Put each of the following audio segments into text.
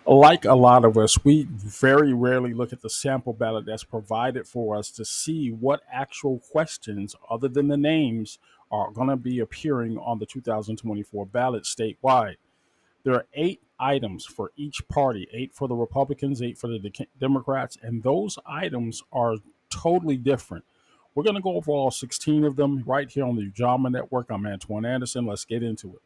Like a lot of us, we very rarely look at the sample ballot that's provided for us to see what actual questions, other than the names, are going to be appearing on the 2024 ballot statewide. There are 8 items for each party, 8 for the Republicans, 8 for the Democrats, and those items are totally different. We're going to go over all 16 of them right here on the Ujamaa Network. I'm Antoine Anderson. Let's get into it.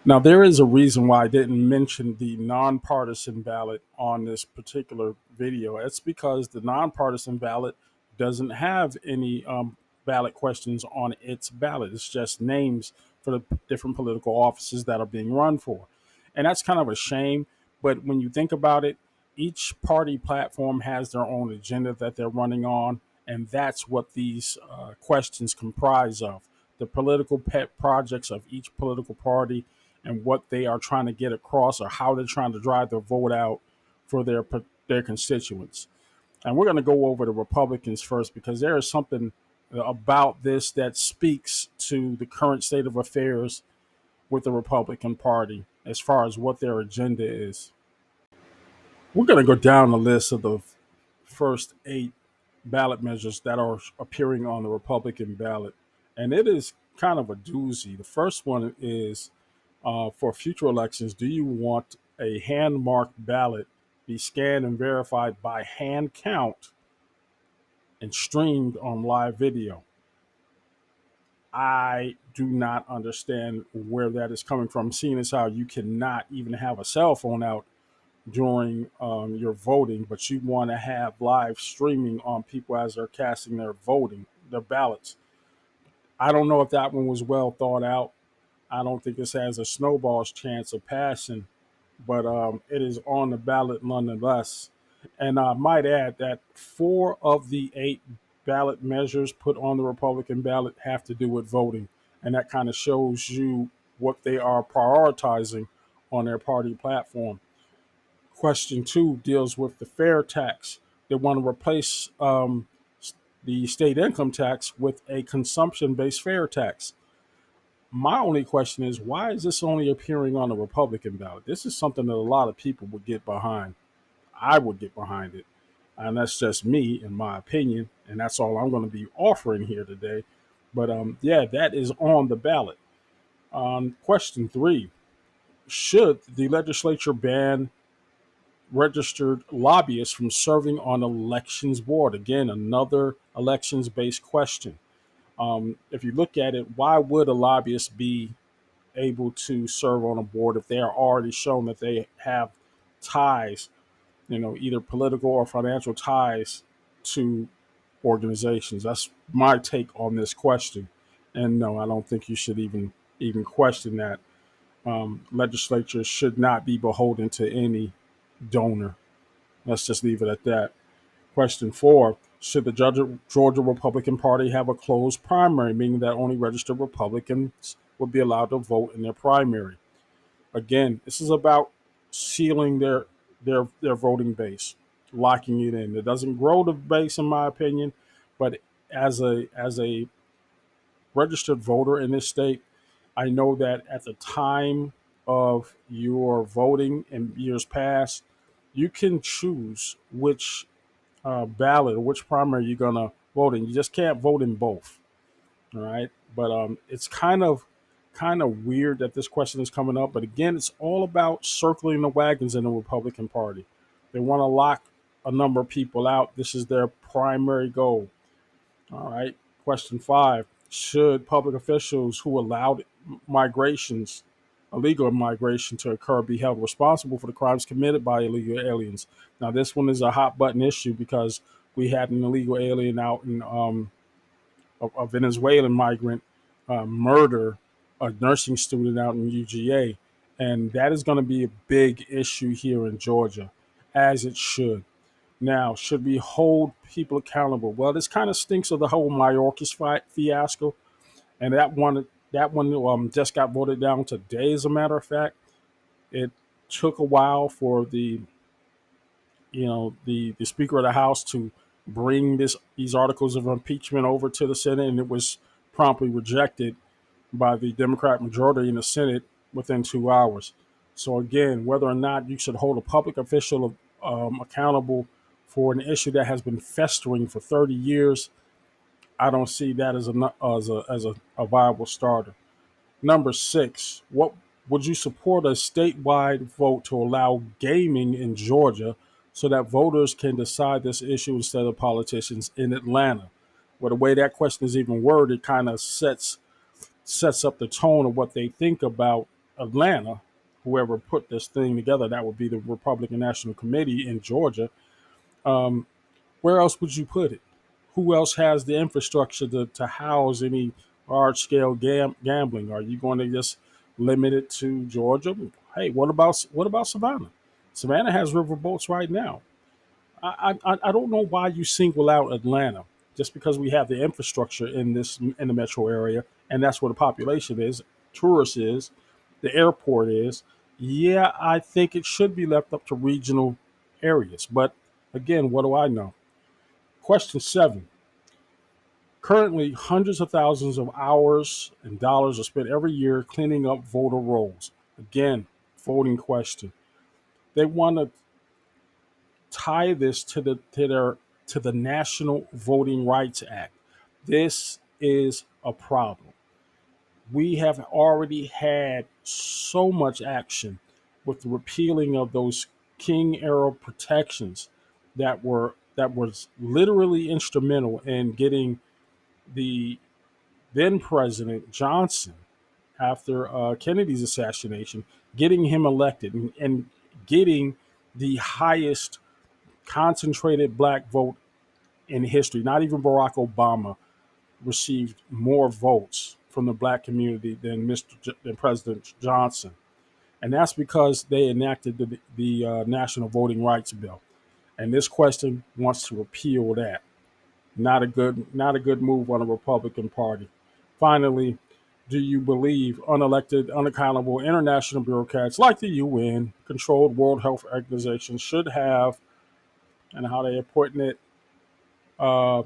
Now, there is a reason why I didn't mention the nonpartisan ballot on this particular video. It's because the nonpartisan ballot doesn't have any ballot questions on its ballot. It's just names for the different political offices that are being run for. And that's kind of a shame. But when you think about it, each party platform has their own agenda that they're running on. And that's what these questions comprise of, the political pet projects of each political party and what they are trying to get across or how they're trying to drive their vote out for their constituents. And we're going to go over the Republicans first because there is something about this that speaks to the current state of affairs with the Republican Party as far as what their agenda is. We're going to go down the list of the first 8 ballot measures that are appearing on the Republican ballot. And it is kind of a doozy. The first one is for future elections, do you want a hand marked ballot be scanned and verified by hand count and streamed on live video? I do not understand where that is coming from, seeing as how you cannot even have a cell phone out during your voting, but you want to have live streaming on people as they're casting their ballots. I don't know if that one was well thought out. I don't think this has a snowball's chance of passing, but it is on the ballot nonetheless. And I might add that 4 of the 8 ballot measures put on the Republican ballot have to do with voting. And that kind of shows you what they are prioritizing on their party platform. Question 2 deals with the fair tax. They want to replace the state income tax with a consumption based fair tax. My only question is, why is this only appearing on the Republican ballot? This is something that a lot of people would get behind. I would get behind it. And that's just me, in my opinion. And that's all I'm going to be offering here today. But yeah, that is on the ballot. Question 3: should the legislature ban registered lobbyists from serving on elections board? Again, another elections based question. If you look at it, why would a lobbyist be able to serve on a board if they are already shown that they have ties, either political or financial ties to organizations? That's my take on this question. And no, I don't think you should even question that. Legislatures should not be beholden to any donor. Let's just leave it at that. Question 4: should the Georgia Republican Party have a closed primary, meaning that only registered Republicans would be allowed to vote in their primary? Again, this is about sealing their voting base, locking it in. It doesn't grow the base, in my opinion, but as a registered voter in this state, I know that at the time of your voting in years past, you can choose which ballot or which primary you're gonna vote in. You just can't vote in both. All right, but it's kind of weird that this question is coming up. But again, it's all about circling the wagons in the Republican Party. They want to lock a number of people out. This is their primary goal. All right. Question 5: should public officials who allowed migrations, illegal migration to occur, be held responsible for the crimes committed by illegal aliens? Now, this one is a hot button issue because we had an illegal alien out in a Venezuelan migrant murder a nursing student out in UGA, and that is going to be a big issue here in Georgia, as it should. Now, should we hold people accountable? Well, this kind of stinks of the whole Mayorkas fiasco, and that one just got voted down today. As a matter of fact, it took a while for the Speaker of the House to bring these articles of impeachment over to the Senate, and it was promptly rejected by the Democrat majority in the Senate within 2 hours. So again, whether or not you should hold a public official accountable for an issue that has been festering for 30 years, I don't see that as a viable starter. Number six, what would you support a statewide vote to allow gaming in Georgia so that voters can decide this issue instead of politicians in Atlanta? Well, the way that question is even worded kind of sets up the tone of what they think about Atlanta. Whoever put this thing together, that would be the Republican National Committee in Georgia. Um, where else would you put it? Who else has the infrastructure to house any large scale gambling? Are you going to just limit it to Georgia? Hey, what about Savannah? Savannah has riverboats right now. I don't know why you single out Atlanta just because we have the infrastructure in the metro area, and that's where the population is, tourists is, the airport is. Yeah, I think it should be left up to regional areas. But again, what do I know? Question seven. Currently, hundreds of thousands of hours and dollars are spent every year cleaning up voter rolls. Again, voting question. They want to tie this to the National Voting Rights Act. This is a problem. We have already had so much action with the repealing of those King era protections that was literally instrumental in getting the then President Johnson, after Kennedy's assassination, getting him elected and getting the highest concentrated black vote in history. Not even Barack Obama received more votes from the black community than President Johnson, and that's because they enacted the National Voting Rights Bill. And this question wants to repeal that. Not a good move on the Republican Party. Finally, do you believe unelected, unaccountable international bureaucrats like the UN controlled World Health Organization should have, and how they are putting it, uh,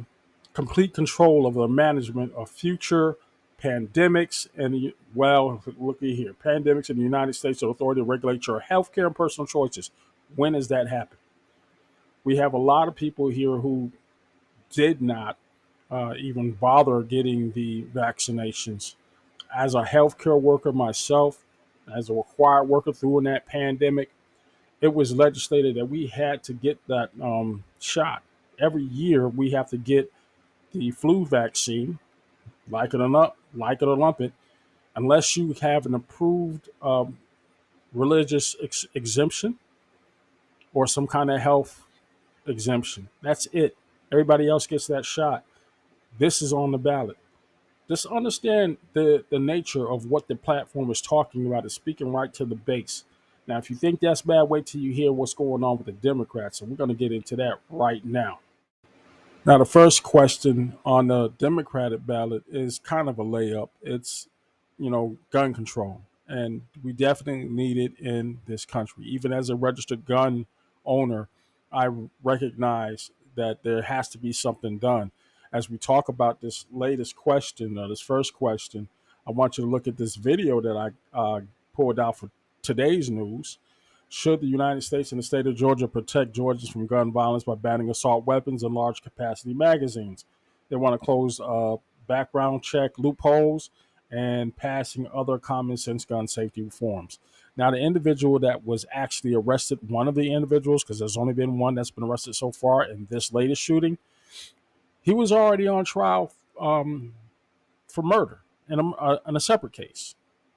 complete control of the management of future pandemics and well, looky here, pandemics in the United States, the authority to regulate your healthcare and personal choices. When has that happened? We have a lot of people here who did not even bother getting the vaccinations. As a healthcare worker myself, as a required worker through that pandemic, it was legislated that we had to get that shot. Every year, we have to get the flu vaccine, like it or not, like it or lump it, unless you have an approved religious exemption or some kind of health exemption. That's it. Everybody else gets that shot. This is on the ballot. Just understand the nature of what the platform is talking about. Is speaking right to the base. Now, if you think that's bad, wait till you hear what's going on with the Democrats, and we're going to get into that right now. Now, the first question on the Democratic ballot is kind of a layup. It's, gun control. And we definitely need it in this country. Even as a registered gun owner, I recognize that there has to be something done. As we talk about this latest question, or this first question, I want you to look at this video that I pulled out for today's news. Should the United States and the state of Georgia protect Georgians from gun violence by banning assault weapons and large capacity magazines? They want to close background check loopholes and passing other common sense gun safety reforms. Now, the individual that was actually arrested, one of the individuals, because there's only been one that's been arrested so far in this latest shooting, he was already on trial for murder in a separate case.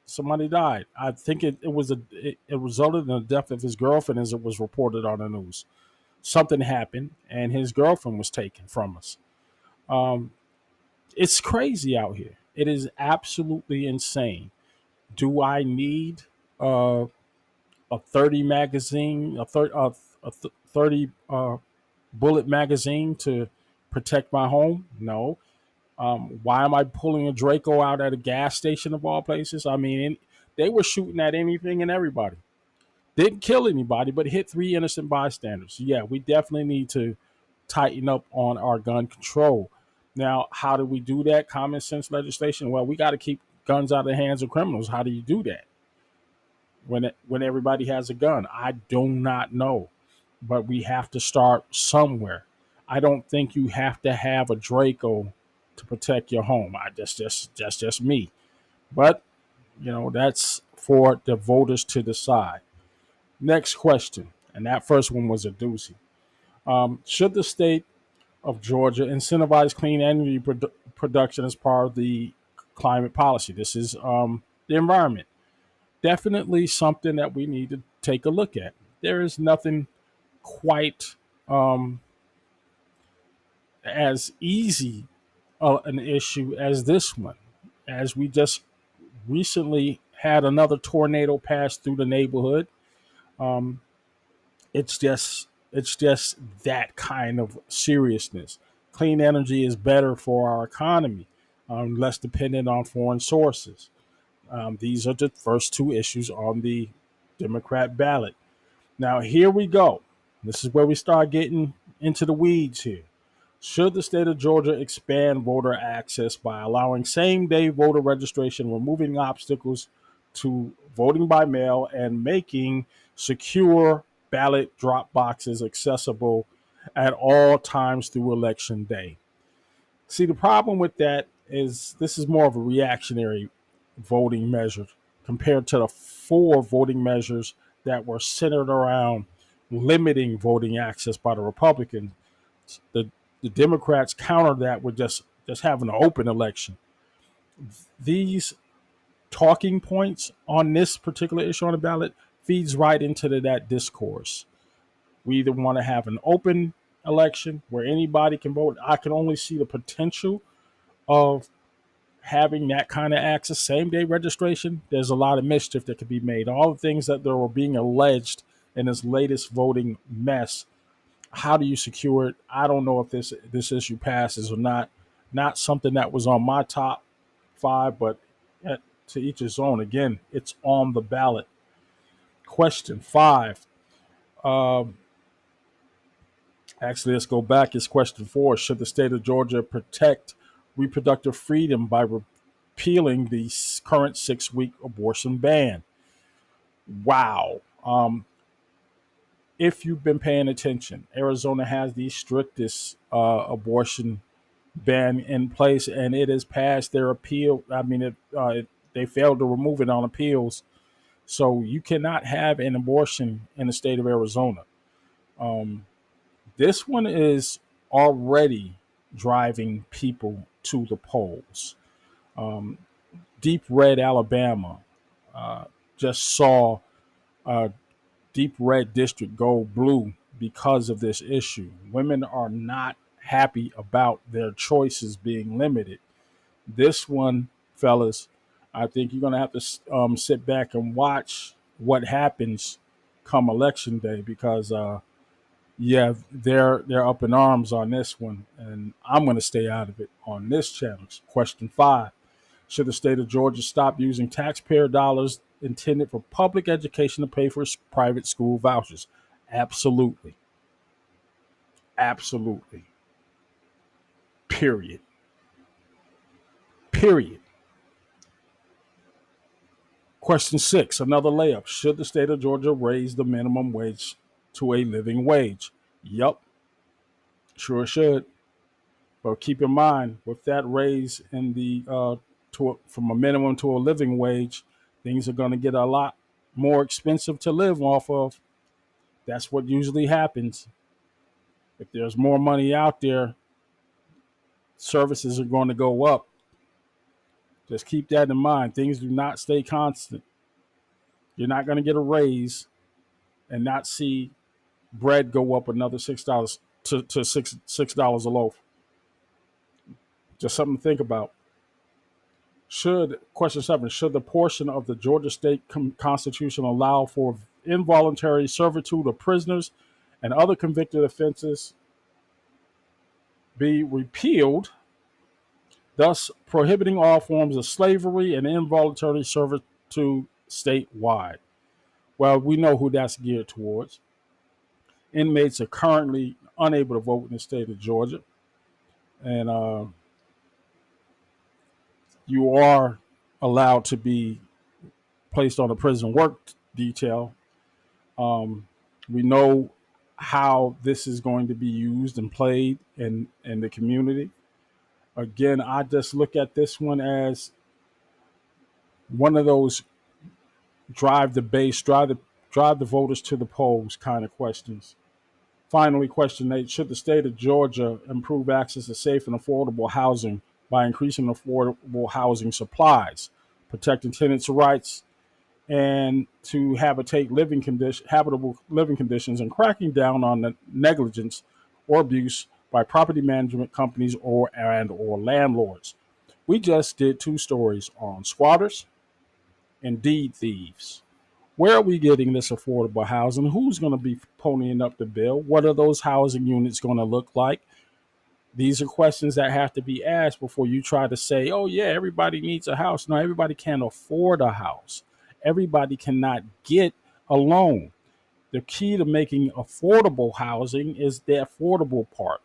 Somebody died. I think it resulted in the death of his girlfriend, as it was reported on the news. Something happened, and his girlfriend was taken from us. Um, it's crazy out here. It is absolutely insane. Do I need uh, a 30 magazine, a 30 bullet magazine to protect my home? No. Why am I pulling a Draco out at a gas station of all places? I mean, they were shooting at anything and everybody. Didn't kill anybody, but hit three innocent bystanders. Yeah, we definitely need to tighten up on our gun control. Now, how do we do that? Common sense legislation. Well, we got to keep guns out of the hands of criminals. How do you do that? when everybody has a gun? I do not know, but we have to start somewhere. I don't think you have to have a Draco to protect your home. Just me. But that's for the voters to decide. Next question, and that first one was a doozy. Should the state of Georgia incentivize clean energy production as part of the climate policy? This is the environment. Definitely something that we need to take a look at. There is nothing quite um, as easy an issue as this one, as we just recently had another tornado pass through the neighborhood. Um, it's just that kind of seriousness. Clean energy is better for our economy, less dependent on foreign sources. These are the first two issues on the Democrat ballot. Now, here we go. This is where we start getting into the weeds here. Should the state of Georgia expand voter access by allowing same day voter registration, removing obstacles to voting by mail, and making secure ballot drop boxes accessible at all times through election day? See, the problem with that is this is more of a reactionary voting measure compared to the four voting measures that were centered around limiting voting access by the Republicans. The the Democrats countered that with just having an open election. These talking points on this particular issue on the ballot feeds right into that discourse. We either want to have an open election where anybody can vote. I can only see the potential of having that kind of access, same day registration. There's a lot of mischief that could be made. All the things that were being alleged in this latest voting mess. How do you secure it? I don't know if this issue passes or not. Not something that was on my top five, but to each his own. Again, it's on the ballot. Question five. Um, Actually, let's go back. It's question four. Should the state of Georgia protect reproductive freedom by repealing the current 6 week abortion ban? Wow. If you've been paying attention, Arizona has the strictest abortion ban in place, and it has passed their appeal. I mean, they failed to remove it on appeals, so you cannot have an abortion in the state of Arizona. Um, this one is already driving people to the polls. Um, Deep red Alabama just saw a deep red district go blue because of this issue. Women are not happy about their choices being limited. This one, fellas, I think you're going to have to sit back and watch what happens come election day because, yeah, they're up in arms on this one, and I'm going to stay out of it on this channel. Question five: should the state of Georgia stop using taxpayer dollars intended for public education to pay for private school vouchers? Absolutely, absolutely. Period. Period. Question six, another layup. Should the state of Georgia raise the minimum wage to a living wage? Yup, sure should. But keep in mind, with that raise in the from a minimum to a living wage, things are going to get a lot more expensive to live off of. That's what usually happens. If there's more money out there, services are going to go up. Just keep that in mind. Things do not stay constant. You're not going to get a raise and not see bread go up another $6 to $6 a loaf. Just something to think about. Question seven: should the portion of the Georgia State Constitution allow for involuntary servitude of prisoners and other convicted offenses be repealed, thus prohibiting all forms of slavery and involuntary servitude statewide? Well, we know who that's geared towards. Inmates are currently unable to vote in the state of Georgia, and you are allowed to be placed on a prison work detail. We know how this is going to be used and played in the community. Again, I just look at this one as one of those drive the base, drive the voters to the polls kind of questions. Finally, question 8: should the state of Georgia improve access to safe and affordable housing by increasing affordable housing supplies, protecting tenants' rights, and to habitable living conditions, and cracking down on the negligence or abuse by property management companies or landlords? We just did 2 stories on squatters and deed thieves. Where are we getting this affordable housing? Who's going to be ponying up the bill? What are those housing units going to look like? These are questions that have to be asked before you try to say, oh, yeah, everybody needs a house. No, everybody can't afford a house. Everybody cannot get a loan. The key to making affordable housing is the affordable part.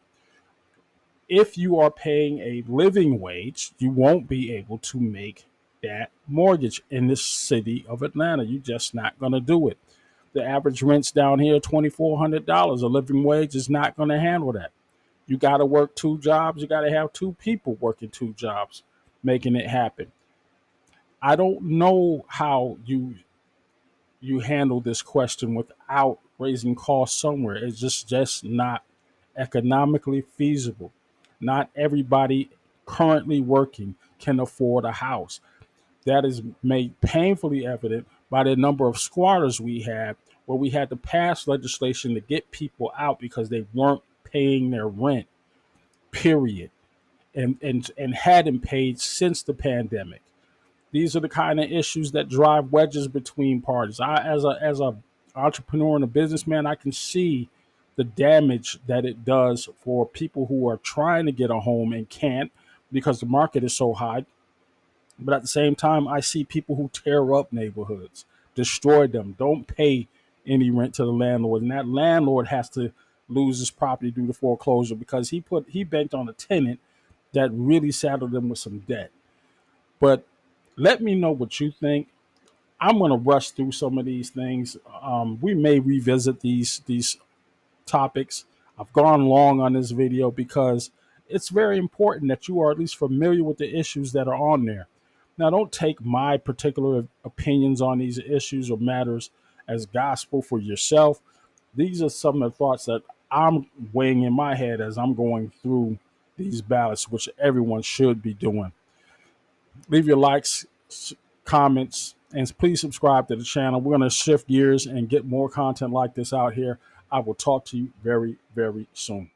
If you are paying a living wage, you won't be able to make that mortgage in the city of Atlanta. You're just not going to do it. The average rents down here are $2,400. A living wage is not going to handle that. You got to work 2 jobs. You got to have 2 people working 2 jobs, making it happen. I don't know how you handle this question without raising costs somewhere. It's just not economically feasible. Not everybody currently working can afford a house. That is made painfully evident by the number of squatters we had, where we had to pass legislation to get people out because they weren't paying their rent, period, and hadn't paid since the pandemic. These are the kind of issues that drive wedges between parties. As a entrepreneur and a businessman, I can see the damage that it does for people who are trying to get a home and can't because the market is so high. But at the same time, I see people who tear up neighborhoods, destroy them, don't pay any rent to the landlord, and that landlord has to lose his property due to foreclosure because he bent on a tenant that really saddled them with some debt. But let me know what you think. I'm going to rush through some of these things. We may revisit these topics. I've gone long on this video because it's very important that you are at least familiar with the issues that are on there. Now, don't take my particular opinions on these issues or matters as gospel for yourself. These are some of the thoughts that I'm weighing in my head as I'm going through these ballots, which everyone should be doing. Leave your likes, comments, and please subscribe to the channel. We're going to shift gears and get more content like this out here. I will talk to you very, very soon.